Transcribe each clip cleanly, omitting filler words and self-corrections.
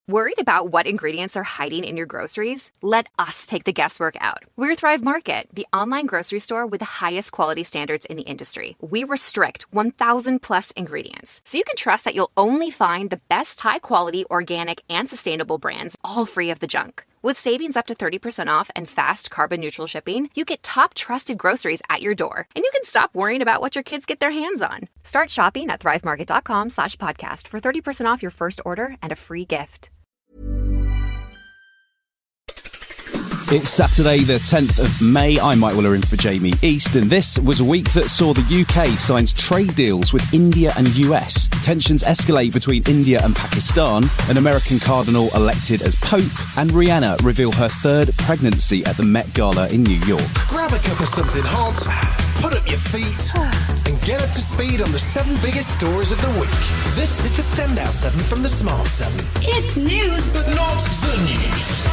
Worried about what ingredients are hiding in your groceries? Let us take the guesswork out. We're Thrive Market, the online grocery store with the highest quality standards in the industry. We restrict 1,000 plus ingredients, so you can trust that you'll only find the best high-quality, organic, and sustainable brands, all free of the junk. With savings up to 30% off and fast carbon-neutral shipping, you get top trusted groceries at your door, and you can stop worrying about what your kids get their hands on. Start shopping at thrivemarket.com/podcast for 30% off your first order and a free gift. It's Saturday the 10th of May. I'm Mike Willer in for Jamie East, and this was a week that saw the UK sign trade deals with India and US. Tensions escalate between India and Pakistan, an American cardinal elected as Pope, and Rihanna reveal her third pregnancy at the Met Gala in New York. Grab a cup of something hot, put up your feet, and get up to speed on the 7 biggest stories of the week. This is the Standout 7 from the Smart 7. It's news, but not the news.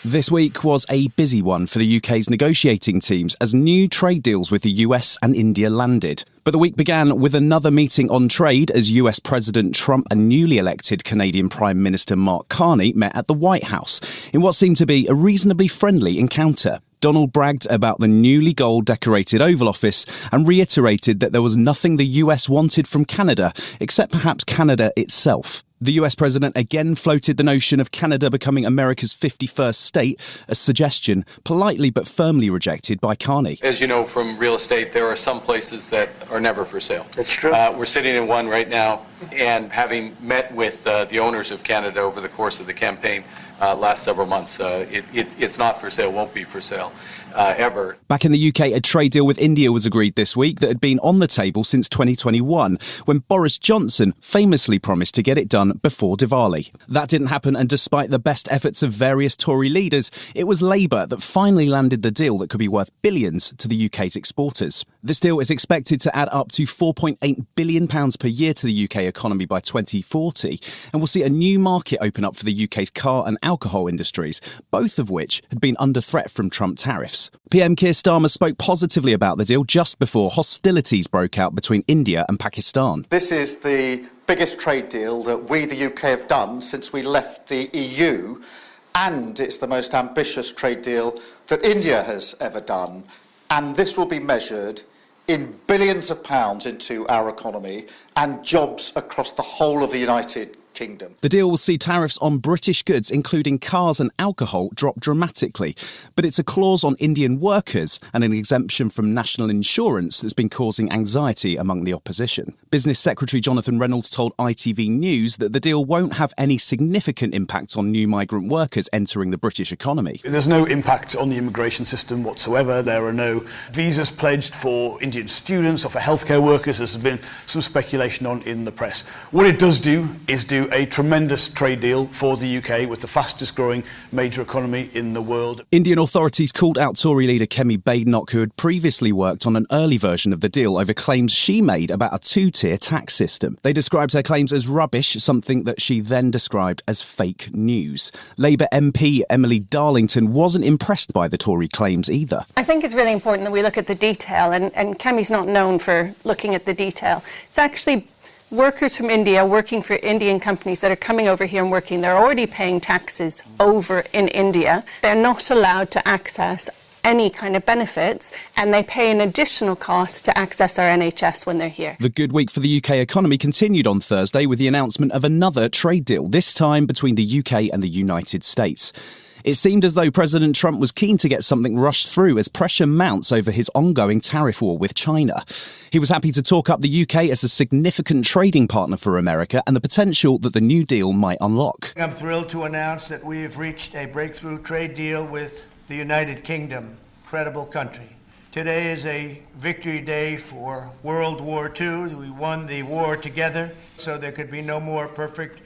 This week was a busy one for the UK's negotiating teams as new trade deals with the US and India landed. But the week began with another meeting on trade as US President Trump and newly elected Canadian Prime Minister Mark Carney met at the White House in what seemed to be a reasonably friendly encounter. Donald bragged about the newly gold-decorated Oval Office and reiterated that there was nothing the US wanted from Canada, except perhaps Canada itself. The US president again floated the notion of Canada becoming America's 51st state, a suggestion politely but firmly rejected by Carney. As you know from real estate, there are some places that are never for sale. That's true. We're sitting in one right now, and having met with the owners of Canada over the course of the campaign last several months, it's not for sale, won't be for sale ever. Back in the UK, a trade deal with India was agreed this week that had been on the table since 2021, when Boris Johnson famously promised to get it done before Diwali. That didn't happen, and despite the best efforts of various Tory leaders, it was Labour that finally landed the deal that could be worth billions to the UK's exporters. This deal is expected to add up to £4.8 billion per year to the UK economy by 2040, and will see a new market open up for the UK's car and alcohol industries, both of which had been under threat from Trump tariffs. PM Keir Starmer spoke positively about the deal just before hostilities broke out between India and Pakistan. This is the biggest trade deal that we, the UK, have done since we left the EU, and it's the most ambitious trade deal that India has ever done. And this will be measured in billions of pounds into our economy and jobs across the whole of the United Kingdom. The deal will see tariffs on British goods, including cars and alcohol, drop dramatically. But it's a clause on Indian workers and an exemption from national insurance that's been causing anxiety among the opposition. Business Secretary Jonathan Reynolds told ITV News that the deal won't have any significant impact on new migrant workers entering the British economy. There's no impact on the immigration system whatsoever. There are no visas pledged for Indian students or for healthcare workers. There's been some speculation on in the press. What it does do is do a tremendous trade deal for the UK with the fastest growing major economy in the world. Indian authorities called out Tory leader Kemi Badenoch, who had previously worked on an early version of the deal over claims she made about a two-tier tax system. They described her claims as rubbish, something that she then described as fake news. Labour MP Emily Darlington wasn't impressed by the Tory claims either. I think it's really important that we look at the detail, and Kemi's not known for looking at the detail. It's actually workers from India working for Indian companies that are coming over here and working. They're already paying taxes over in India. They're not allowed to access any kind of benefits, and they pay an additional cost to access our NHS when they're here. The good week for the UK economy continued on Thursday with the announcement of another trade deal, this time between the UK and the United States. It seemed as though President Trump was keen to get something rushed through as pressure mounts over his ongoing tariff war with China. He was happy to talk up the UK as a significant trading partner for America and the potential that the new deal might unlock. I'm thrilled to announce that we have reached a breakthrough trade deal with the United Kingdom, incredible country. Today is a victory day for World War II. We won the war together, so there could be no more perfect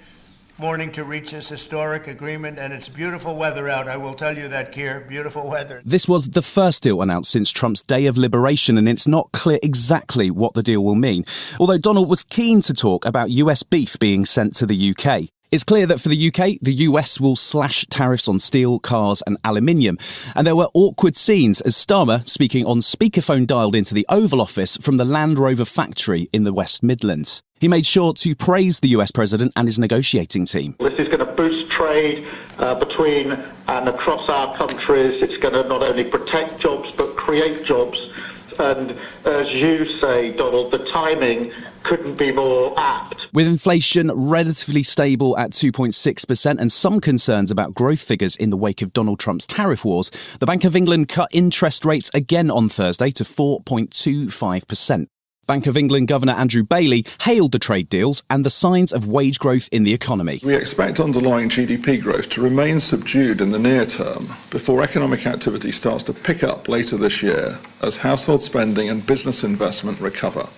morning to reach this historic agreement, and it's beautiful weather out. I will tell you that, Keir, beautiful weather. This was the first deal announced since Trump's Day of Liberation, and it's not clear exactly what the deal will mean. Although Donald was keen to talk about US beef being sent to the UK. It's clear that for the UK, the US will slash tariffs on steel, cars and aluminium. And there were awkward scenes as Starmer, speaking on speakerphone dialed into the Oval Office from the Land Rover factory in the West Midlands. He made sure to praise the US president and his negotiating team. This is going to boost trade between and across our countries. It's going to not only protect jobs but create jobs. And as you say, Donald, the timing couldn't be more apt. With inflation relatively stable at 2.6% and some concerns about growth figures in the wake of Donald Trump's tariff wars, the Bank of England cut interest rates again on Thursday to 4.25%. Bank of England Governor Andrew Bailey hailed the trade deals and the signs of wage growth in the economy. We expect underlying GDP growth to remain subdued in the near term before economic activity starts to pick up later this year as household spending and business investment recover,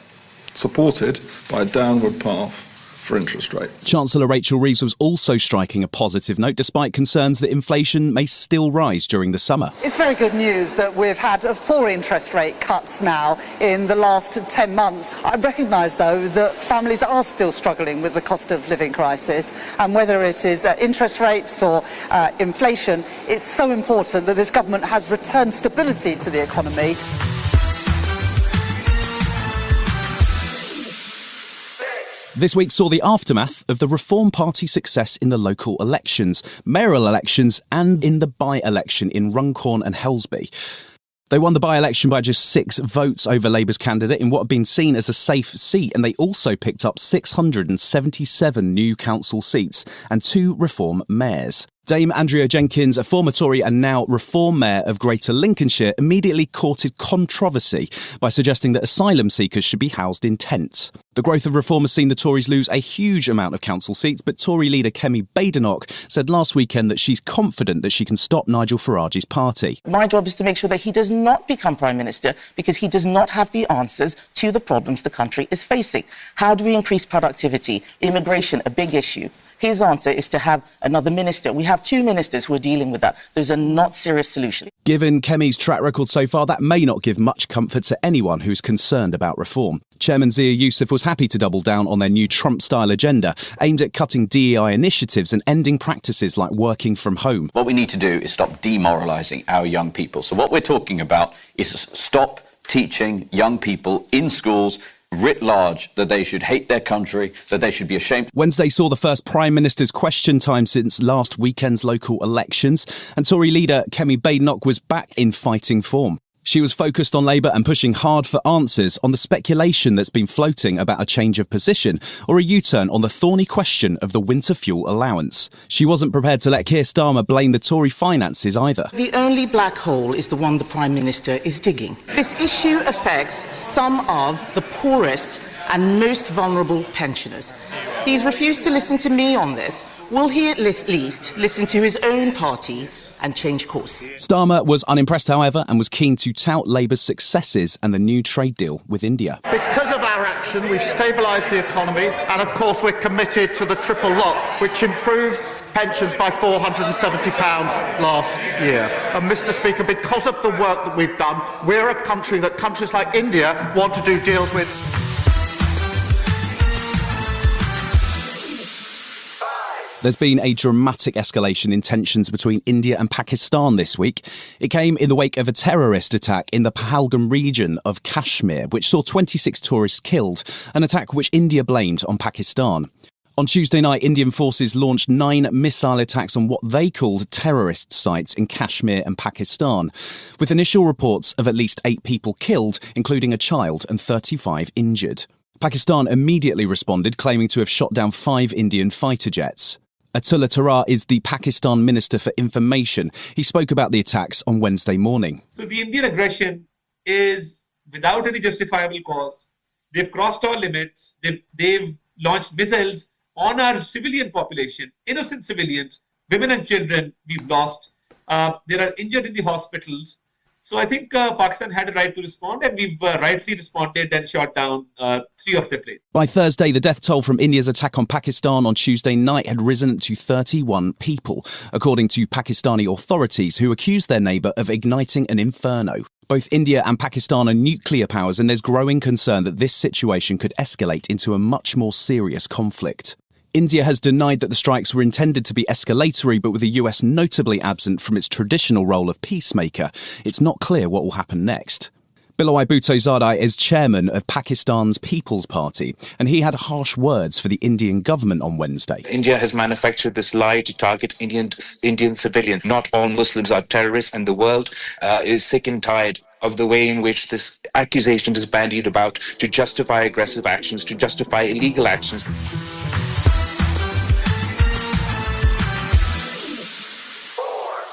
supported by a downward path for interest rates. Chancellor Rachel Reeves was also striking a positive note despite concerns that inflation may still rise during the summer. It's very good news that we've had 4 interest rate cuts now in the last 10 months. I recognise, though, that families are still struggling with the cost of living crisis, and whether it is interest rates or inflation, it's so important that this government has returned stability to the economy. This week saw the aftermath of the Reform Party success in the local elections, mayoral elections and in the by-election in Runcorn and Helsby. They won the by-election by just 6 votes over Labour's candidate in what had been seen as a safe seat, and they also picked up 677 new council seats and 2 Reform mayors. Dame Andrea Jenkins, a former Tory and now Reform Mayor of Greater Lincolnshire, immediately courted controversy by suggesting that asylum seekers should be housed in tents. The growth of Reform has seen the Tories lose a huge amount of council seats, but Tory leader Kemi Badenoch said last weekend that she's confident that she can stop Nigel Farage's party. My job is to make sure that he does not become Prime Minister because he does not have the answers to the problems the country is facing. How do we increase productivity? Immigration, a big issue. His answer is to have another minister. We have 2 ministers who are dealing with that. Those are not serious solutions. Given Kemi's track record so far, that may not give much comfort to anyone who's concerned about reform. Chairman Zia Youssef was happy to double down on their new Trump-style agenda, aimed at cutting DEI initiatives and ending practices like working from home. What we need to do is stop demoralising our young people. So what we're talking about is stop teaching young people in schools writ large that they should hate their country, that they should be ashamed. Wednesday saw the first Prime Minister's question time since last weekend's local elections, and Tory leader Kemi Badenoch was back in fighting form. She was focused on Labour and pushing hard for answers on the speculation that's been floating about a change of position or a U-turn on the thorny question of the winter fuel allowance. She wasn't prepared to let Keir Starmer blame the Tory finances either. The only black hole is the one the Prime Minister is digging. This issue affects some of the poorest and most vulnerable pensioners. He's refused to listen to me on this. Will he at least listen to his own party and change course? Starmer was unimpressed, however, and was keen to tout Labour's successes and the new trade deal with India. Because of our action, we've stabilised the economy, and of course we're committed to the triple lock, which improved pensions by £470 last year. And Mr. Speaker, because of the work that we've done, we're a country that countries like India want to do deals with. There's been a dramatic escalation in tensions between India and Pakistan this week. It came in the wake of a terrorist attack in the Pahalgam region of Kashmir, which saw 26 tourists killed, an attack which India blamed on Pakistan. On Tuesday night, Indian forces launched 9 missile attacks on what they called terrorist sites in Kashmir and Pakistan, with initial reports of at least 8 people killed, including a child, and 35 injured. Pakistan immediately responded, claiming to have shot down 5 Indian fighter jets. Atullah Tarar is the Pakistan Minister for Information. He spoke about the attacks on Wednesday morning. So the Indian aggression is without any justifiable cause. They've crossed all limits. They've launched missiles on our civilian population, innocent civilians, women and children we've lost. They are injured in the hospitals. So I think Pakistan had a right to respond, and we've rightly responded and shot down 3 of their planes. By Thursday, the death toll from India's attack on Pakistan on Tuesday night had risen to 31 people, according to Pakistani authorities, who accused their neighbour of igniting an inferno. Both India and Pakistan are nuclear powers, and there's growing concern that this situation could escalate into a much more serious conflict. India has denied that the strikes were intended to be escalatory, but with the US notably absent from its traditional role of peacemaker, it's not clear what will happen next. Bilawai Bhutto Zardai is chairman of Pakistan's People's Party, and he had harsh words for the Indian government on Wednesday. India has manufactured this lie to target Indian civilians. Not all Muslims are terrorists, and the world is sick and tired of the way in which this accusation is bandied about to justify aggressive actions, to justify illegal actions.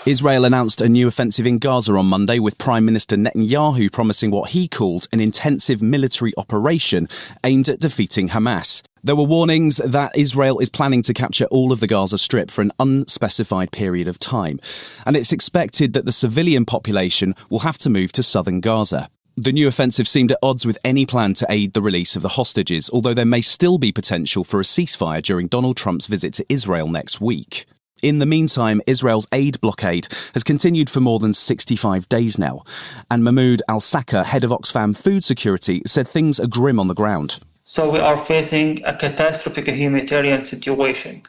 Israel announced a new offensive in Gaza on Monday, with Prime Minister Netanyahu promising what he called an intensive military operation aimed at defeating Hamas. There were warnings that Israel is planning to capture all of the Gaza Strip for an unspecified period of time, and it's expected that the civilian population will have to move to southern Gaza. The new offensive seemed at odds with any plan to aid the release of the hostages, although there may still be potential for a ceasefire during Donald Trump's visit to Israel next week. In the meantime, Israel's aid blockade has continued for more than 65 days now, and Mahmoud Al-Saka, head of Oxfam Food Security, said things are grim on the ground. So we are facing a catastrophic humanitarian situation.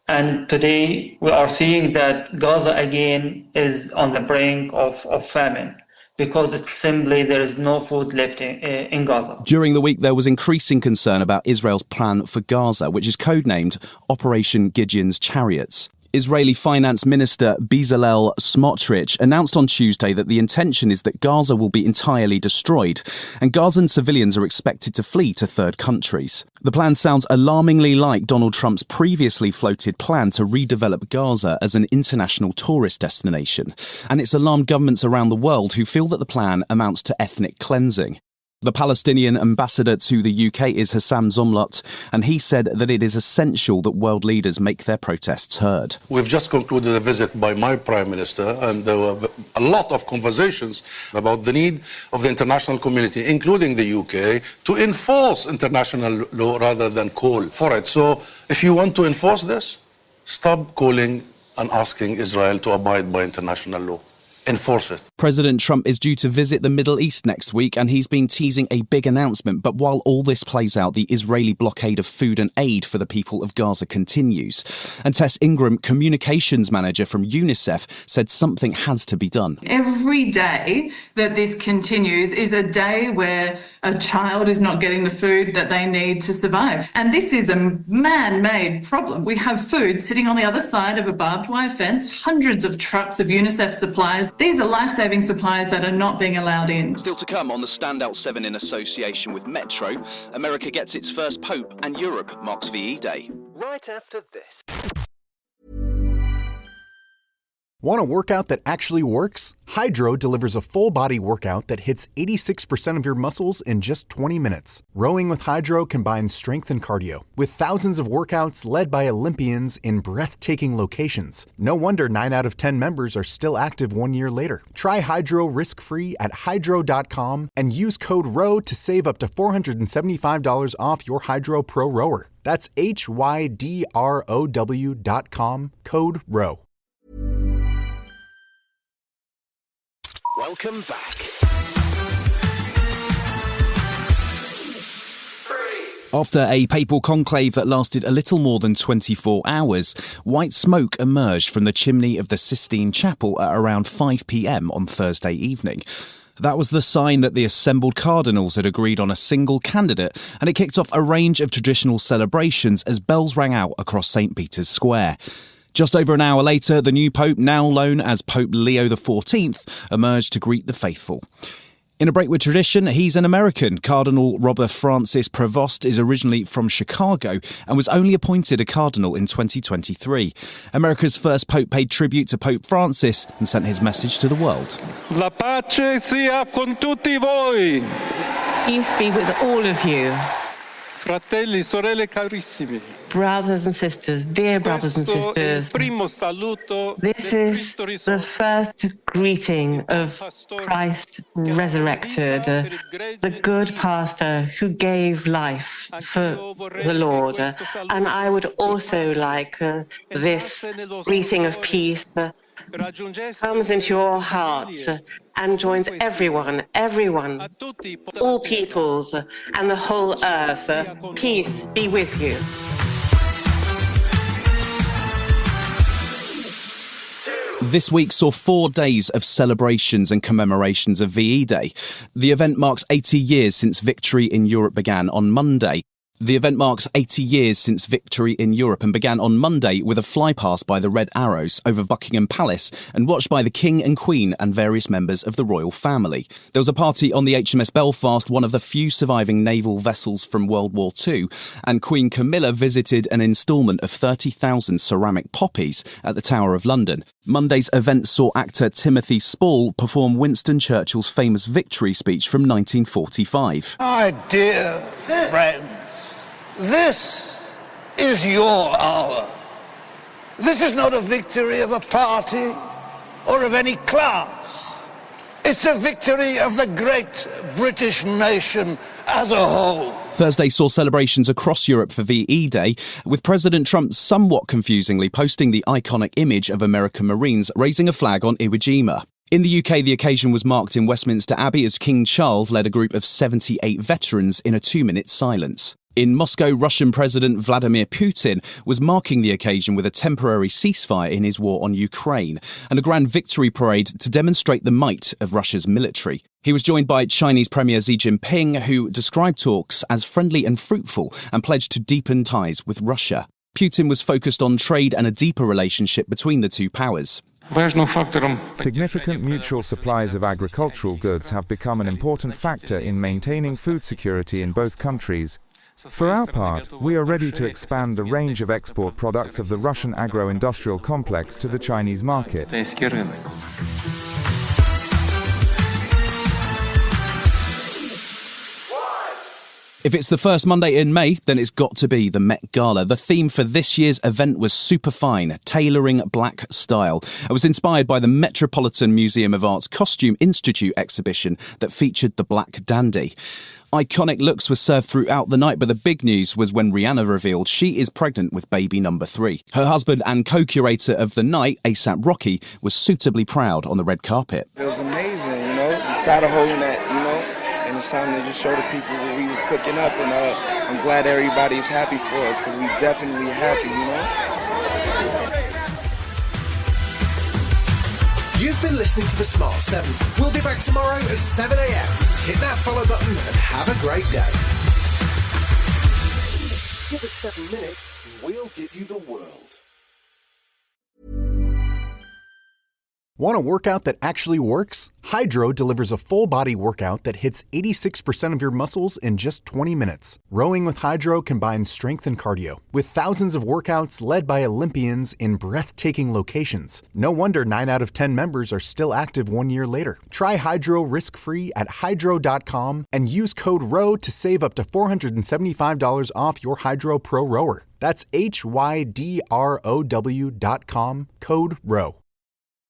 And today we are seeing that Gaza again is on the brink of famine, because it's simply there is no food left in Gaza. During the week, there was increasing concern about Israel's plan for Gaza, which is codenamed Operation Gideon's Chariots. Israeli Finance Minister Bezalel Smotrich announced on Tuesday that the intention is that Gaza will be entirely destroyed, and Gazan civilians are expected to flee to third countries. The plan sounds alarmingly like Donald Trump's previously floated plan to redevelop Gaza as an international tourist destination, and it's alarmed governments around the world who feel that the plan amounts to ethnic cleansing. The Palestinian ambassador to the UK is Hassam Zomlot, and he said that it is essential that world leaders make their protests heard. We've just concluded a visit by my Prime Minister, and there were a lot of conversations about the need of the international community, including the UK, to enforce international law rather than call for it. So if you want to enforce this, stop calling and asking Israel to abide by international law. Enforce it. President Trump is due to visit the Middle East next week, and he's been teasing a big announcement. But while all this plays out, the Israeli blockade of food and aid for the people of Gaza continues. And Tess Ingram, communications manager from UNICEF, said something has to be done. Every day that this continues is a day where a child is not getting the food that they need to survive. And this is a man-made problem. We have food sitting on the other side of a barbed wire fence, hundreds of trucks of UNICEF supplies. These are life-saving supplies that are not being allowed in. Still to come on the Standout 7 in association with Metro, America gets its first Pope and Europe marks VE Day. Right after this. Want a workout that actually works? Hydro delivers a full-body workout that hits 86% of your muscles in just 20 minutes. Rowing with Hydro combines strength and cardio, with thousands of workouts led by Olympians in breathtaking locations. No wonder 9 out of 10 members are still active 1 year later. Try Hydro risk-free at hydro.com and use code ROW to save up to $475 off your Hydro Pro rower. That's HYDROW.com, code ROW. Welcome back. After a papal conclave that lasted a little more than 24 hours, white smoke emerged from the chimney of the Sistine Chapel at around 5 p.m. on Thursday evening. That was the sign that the assembled cardinals had agreed on a single candidate, and it kicked off a range of traditional celebrations as bells rang out across St. Peter's Square. Just over an hour later, the new pope, now known as Pope Leo XIV, emerged to greet the faithful. In a break with tradition, he's an American. Cardinal Robert Francis Prevost is originally from Chicago and was only appointed a cardinal in 2023. America's first pope paid tribute to Pope Francis and sent his message to the world. La pace sia con tutti voi. Peace be with all of you. Fratelli, sorelle carissimi. Brothers and sisters, dear brothers and sisters, this is the first greeting of Christ resurrected, the good pastor who gave life for the Lord. And I would also like this greeting of peace comes into your hearts and joins everyone, all peoples and the whole earth. Peace be with you. This week saw 4 days of celebrations and commemorations of VE Day. The event marks 80 years since victory in Europe began on Monday. The event marks 80 years since victory in Europe and began on Monday with a flypast by the Red Arrows over Buckingham Palace and watched by the King and Queen and various members of the royal family. There was a party on the HMS Belfast, one of the few surviving naval vessels from World War II, and Queen Camilla visited an instalment of 30,000 ceramic poppies at the Tower of London. Monday's event saw actor Timothy Spall perform Winston Churchill's famous victory speech from 1945. My dear friends, this is your hour. This is not a victory of a party or of any class. It's a victory of the great British nation as a whole. Thursday saw celebrations across Europe for VE Day, with President Trump somewhat confusingly posting the iconic image of American Marines raising a flag on Iwo Jima. In the UK, the occasion was marked in Westminster Abbey as King Charles led a group of 78 veterans in a 2-minute silence. In Moscow, Russian President Vladimir Putin was marking the occasion with a temporary ceasefire in his war on Ukraine and a grand victory parade to demonstrate the might of Russia's military. He was joined by Chinese Premier Xi Jinping, who described talks as friendly and fruitful and pledged to deepen ties with Russia. Putin was focused on trade and a deeper relationship between the two powers. Significant mutual supplies of agricultural goods have become an important factor in maintaining food security in both countries. For our part, we are ready to expand the range of export products of the Russian agro-industrial complex to the Chinese market. If it's the first Monday in May, then it's got to be the Met Gala. The theme for this year's event was Superfine, Tailoring Black Style. It was inspired by the Metropolitan Museum of Art's Costume Institute exhibition that featured the Black Dandy. Iconic looks were served throughout the night, but the big news was when Rihanna revealed she is pregnant with baby number 3. Her husband and co-curator of the night, A$AP Rocky, was suitably proud on the red carpet. It was amazing, Decided holding that, and it's time to just show the people what we was cooking up, and I'm glad everybody's happy for us, because we definitely happy, You've been listening to The Smart 7. We'll be back tomorrow at 7 a.m. Hit that follow button and have a great day. Give us 7 minutes, we'll give you the world. Want a workout that actually works? Hydro delivers a full-body workout that hits 86% of your muscles in just 20 minutes. Rowing with Hydro combines strength and cardio, with thousands of workouts led by Olympians in breathtaking locations. No wonder 9 out of 10 members are still active 1 year later. Try Hydro risk-free at hydro.com and use code ROW to save up to $475 off your Hydro Pro Rower. That's HYDROW.com, code ROW.